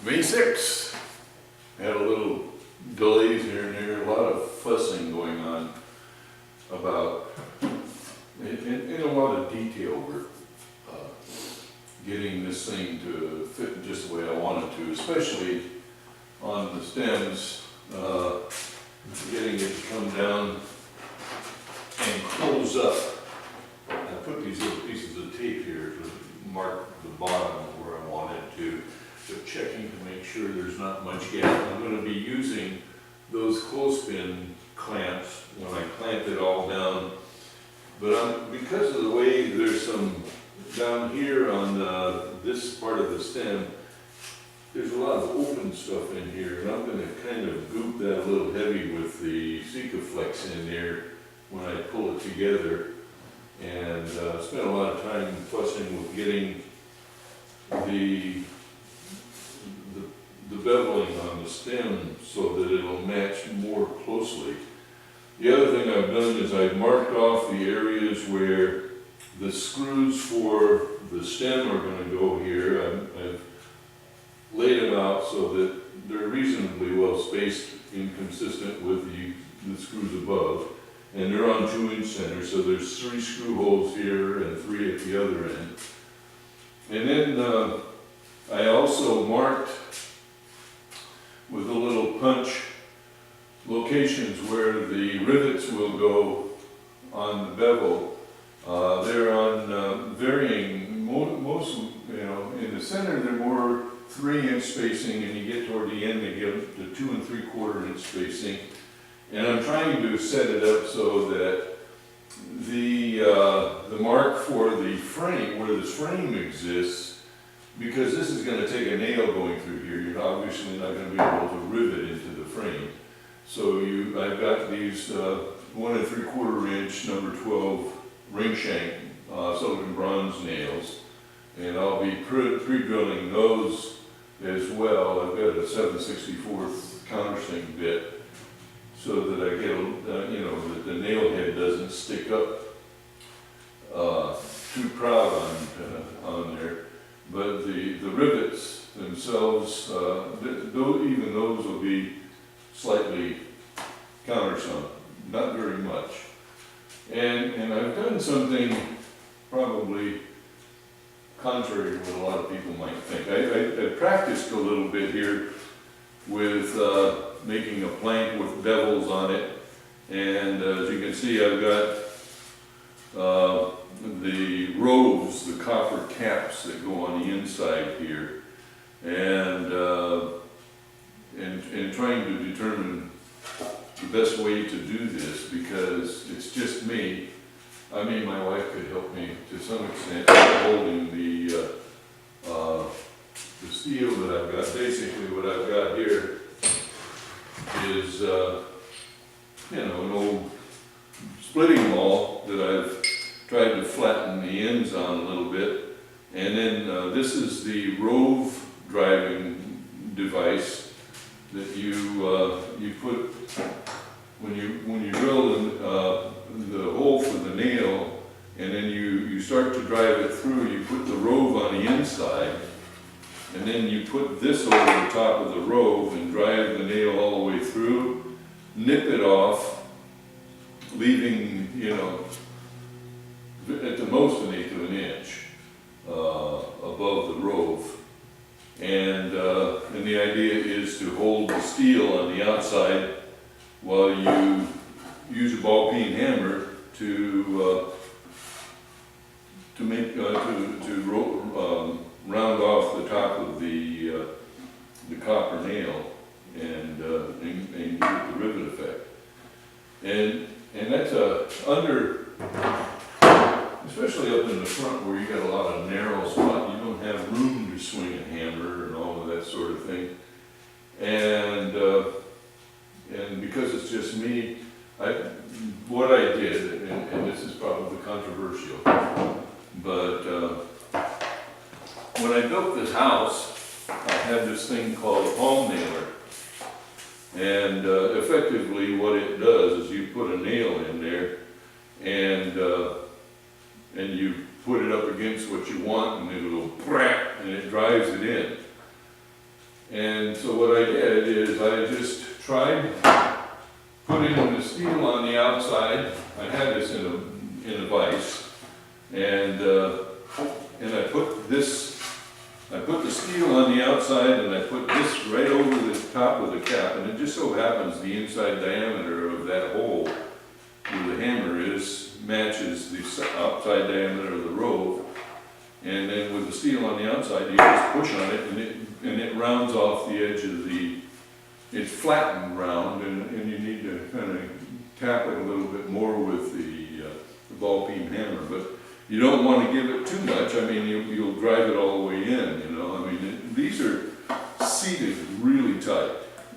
May 6th, had a little delays here and there, a lot of fussing going on about, in a lot of detail, we're getting this thing to fit just the way I want it to, especially on the stems, getting it to come down and close up. I put these little pieces of tape here to mark the bottom where I want it to. But checking to make sure there's not much gap. I'm going to be using those clothespin clamps when I clamp it all down. But because of the way there's some down here on this part of the stem, there's a lot of open stuff in here, and I'm going to kind of goop that a little heavy with the Sikaflex in there when I pull it together. And spent a lot of time fussing with getting the beveling on the stem so that it'll match more closely. The other thing I've done is I've marked off the areas where the screws for the stem are going to go here. I've laid them out so that they're reasonably well spaced and consistent with the screws above. And they're on 2-inch centers, so there's 3 screw holes here and 3 at the other end. And then I also marked with a little punch locations where the rivets will go on the bevel. They're on varying, most, in the center they're more 3-inch spacing, and you get toward the end they get to 2 3/4-inch spacing. And I'm trying to set it up so that the mark for the frame, where this frame exists, because this is going to take a nail going through here, you're obviously not going to be able to rivet into the frame. So I've got these 1 3/4-inch number 12 ring shank silicon bronze nails, and I'll be pre-drilling those as well. I've got a 7/64 countersink bit so that I get that the nail head doesn't stick up too proud on there. But the rivets themselves, even those will be slightly countersunk, not very much. And I've done something probably contrary to what a lot of people might think. I practiced a little bit here with making a plank with bevels on it. And as you can see, I've got the rows, the copper caps that go on the inside here, and trying to determine the best way to do this, because it's just me. I mean, my wife could help me to some extent holding the steel that I've got. Basically what I've got here is an old splitting maul that I've tried to flatten the ends on a little bit, and then this is the rove driving device that you put when you drill the hole for the nail, and then you start to drive it through. You put the rove on the inside, and then you put this over the top of the rove and drive the nail all the way through, nip it off, leaving at the most 1/8 of an inch above the rove, and the idea is to hold the steel on the outside while you use a ball peen hammer to round off the top of the copper nail and give it the rivet effect, and that's especially up in the front where you got a lot of narrow spot, you don't have room to swing a hammer and all of that sort of thing. And because it's just me, what I did, and this is probably controversial, but when I built this house, I had this thing called a palm nailer. And effectively what it does is you put a nail in there, and you put it up against what you want, and it'll go, and it drives it in. put in the steel on the outside. I had this in a vise, and I put the steel on the outside, and I put this right over the top of the cap, and it just so happens the inside diameter of that hole where the hammer is matches the outside diameter of the rove. And then with the steel on the outside, you just push on it, and it rounds off the edge of it's flattened round, and you need to kind of tap it a little bit more with the ball peen hammer. But you don't want to give it too much. I mean, you'll drive it all the way in, you know. I mean, these are seated really tight,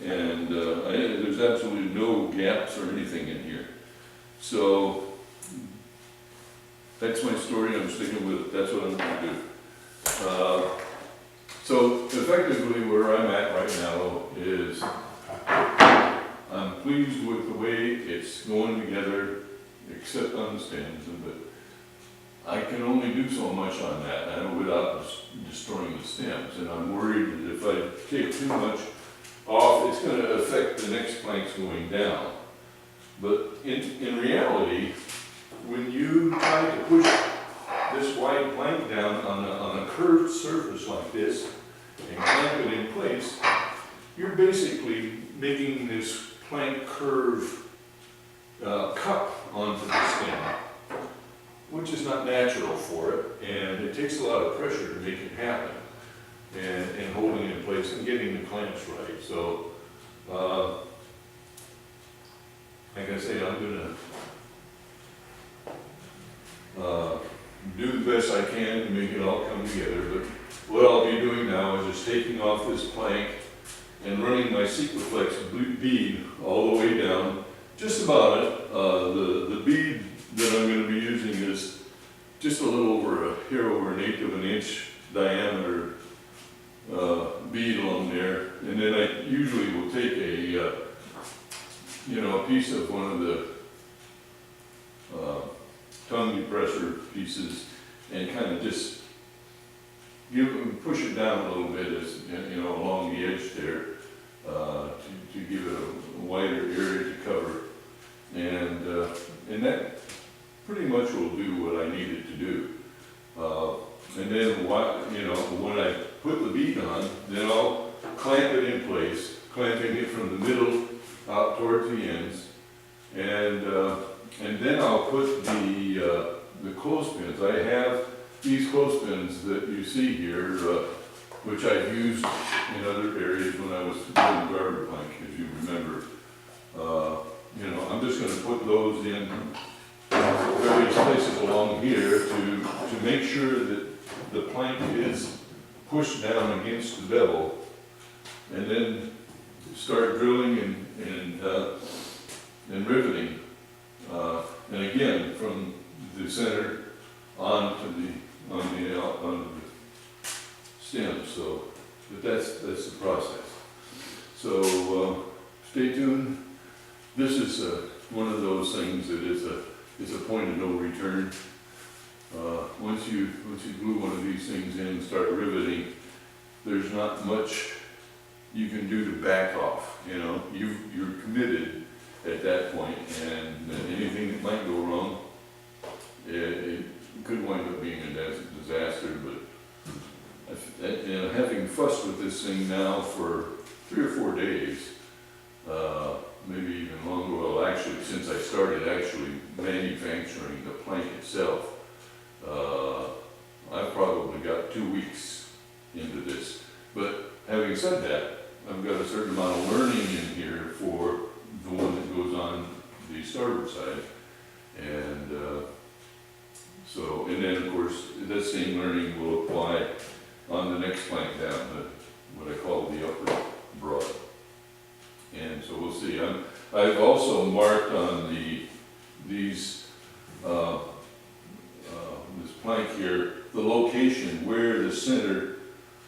and there's absolutely no gaps or anything in here. So that's my story. I'm sticking with it. That's what I'm going to do. So effectively where I'm at right now is I'm pleased with the way it's going together, except on the stems, but I can only do so much on that without destroying the stems, and I'm worried that if I take too much off, it's going to affect the next planks going down. But in reality, when you try to push this wide plank down on a curved surface like this and clamp it in place, you're basically making this plank curve cup onto the stem, which is not natural for it, and it takes a lot of pressure to make it happen, and holding it in place and getting the clamps right. So, like I say, I'm going to do the best I can to make it all come together. But what I'll be doing now is just taking off this plank and running my Sequiflex bead all the way down, just about it. The bead that I'm going to be using is just a little over an eighth of an inch diameter bead along there, and then I usually will take a piece of one of the tongue depressor pieces and kind of just push it down a little bit, as along the edge there, to give it a wider area to cover, and that pretty much will do what I need it to do. And then when I put the bead on, then I'll clamp it in place, clamping it from the middle out towards the ends, and then I'll put the clothespins. I have these clothespins that you see here, which I've used in other areas when I was doing garter plank, as you remember. I'm just going to put those in various places along here to make sure that the plank is pushed down against the bevel, and then start drilling and riveting, and again from the center onto the stem. So, but that's the process. So stay tuned. This is one of those things that is a point of no return. Once you glue one of these things in and start riveting, there's not much you can do to back off. You're committed at that point, and anything that might go wrong, it could wind up being a disaster. But having fussed with this thing now for 3 or 4 days, maybe even longer, well, actually, since I started actually manufacturing the plank itself, I've probably got 2 weeks into this. But having said that, I've got a certain amount of learning in here for the one that goes on the starboard side, and and then of course that same learning will apply on the next plank down, what I call the upper broad. And so we'll see. I've also marked on this plank here the location where the center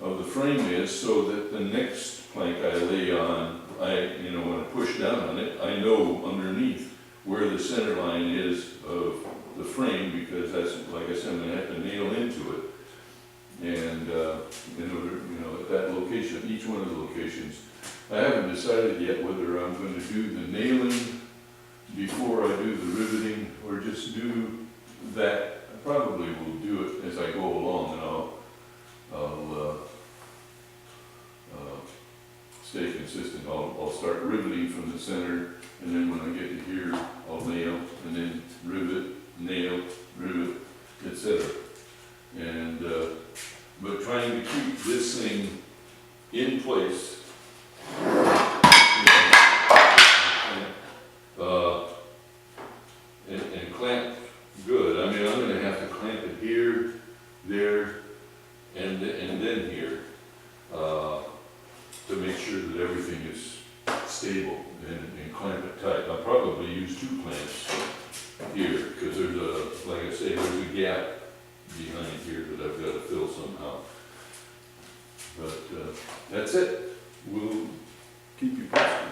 of the frame is, so that the next plank I lay on, when I push down on it, I know underneath where the center line is of the frame, because that's, like I said, I'm going to have to nail into it. And in order, at that location, each one of the locations, I haven't decided yet whether I'm going to do the nailing And then when I get to here, I'll nail, and then rivet, nail, rivet, etc. And, but trying to keep this thing in place, and clamp good. I mean, I'm gonna have to clamp it here, there, and then here, to make sure that everything is stable and clamp it tight. I'll probably use 2 clamps here, because there's a, like I say, there's a gap behind here that I've got to fill somehow. But that's it. We'll keep you posted.